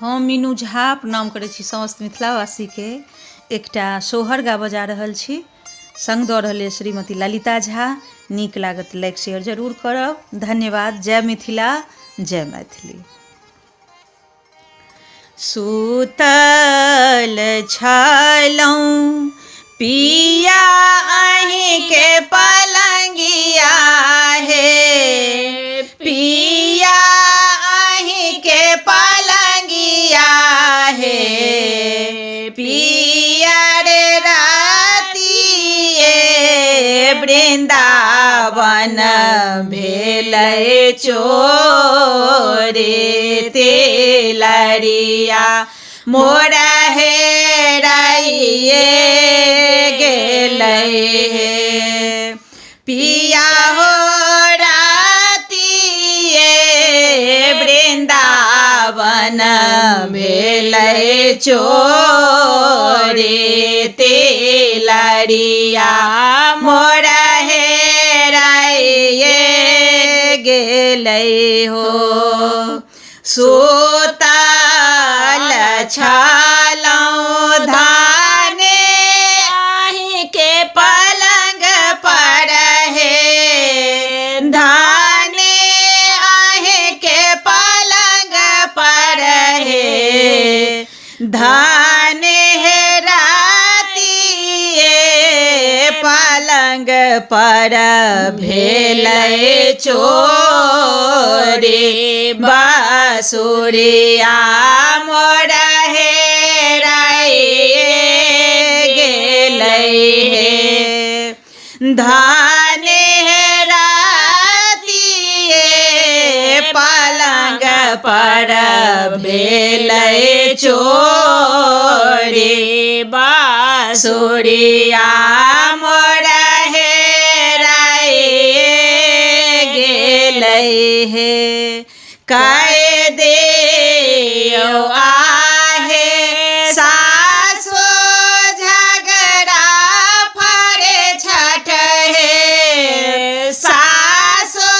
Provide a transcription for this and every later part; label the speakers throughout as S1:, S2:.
S1: हम मीनू झा प्रणाम करै छी समस्त मिथिलावासी के। एकटा सोहर गाबऽ जा रहल छी, संग दऽ रहल अछि श्रीमती ललिता झा। नीक लागत लाइक शेयर जरूर करब। धन्यवाद। जय मिथिला, जय मैथिली। सुतल छलहुँ पिया अहीं के पलंगिया हे, पिया अहीं के पलंगिया हे, पिया रे रातिए वृंदावन भेलै चोरे तेलरिया मोर हेराइए गेलै हे, पिया हो रातिए वृंदावन भेलै चोरे तेलरिया मोर हेराइए गेलै हो। सुतल छलहुँ धाने अहीं के पलंग पर हे, धाने अहीं के पलंग पर हे, धाने हे रातिए पलंग पर भेलै चोरे बाँसुरिया मोर हेराइए गेलै हे, धाने हे रातिए पलंग पर भेलै चोरे बाँसुरिया मोर हेराइए गेलै हे। कहि दियौ आहे सासो झगड़ा फरे छठ हे, सासो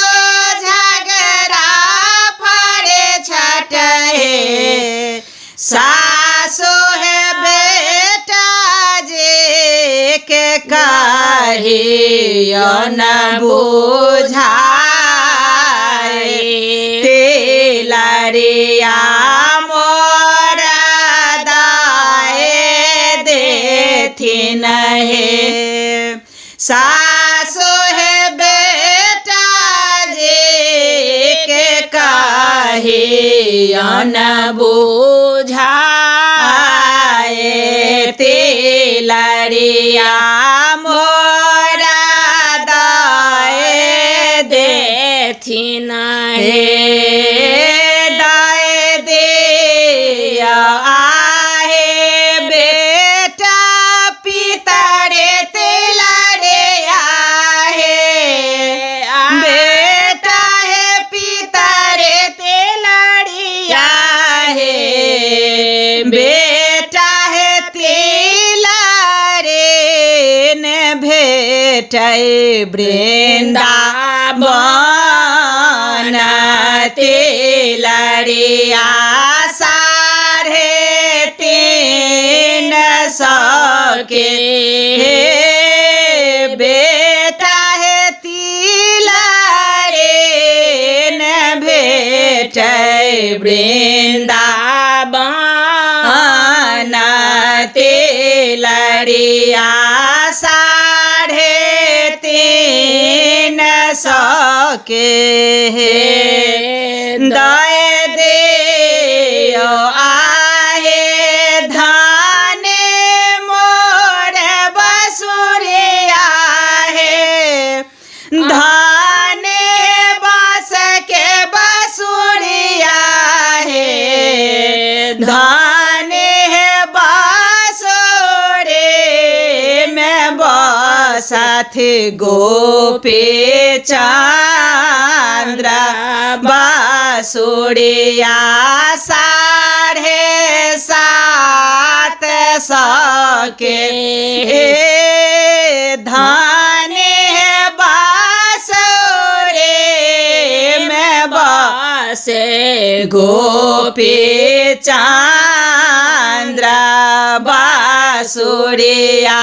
S1: झगड़ा फरे छठ हे, सासो है बेटा जे के कहियो न बुझाए, तेलरिया मोर दाए देथिन हे, सासो है बेटा जे के कहियो न बुझाए, तेलरिया मोर दाए देथिन हे। दाए दियौ आहे बेटा पितरे तेलरिया हे, बेटा हे पितरे तेलरिया हे, बेटा हे तेलरेन भेटै वृंदावन तेलरिया 350 के हे, बेटा हे तिलरेन भेटै वृंदावन तेलरिया 350 के हे। दए दियौ आहे धाने मोर बसुरिया हे, धाने बाँस के बसुरिया हे, धाने बाँसुरी में बसत गोपी चंद्र, बाँसुरिया 750 के हे, धाने बाँसुरी में
S2: से गोपी चंद्र बासुरिया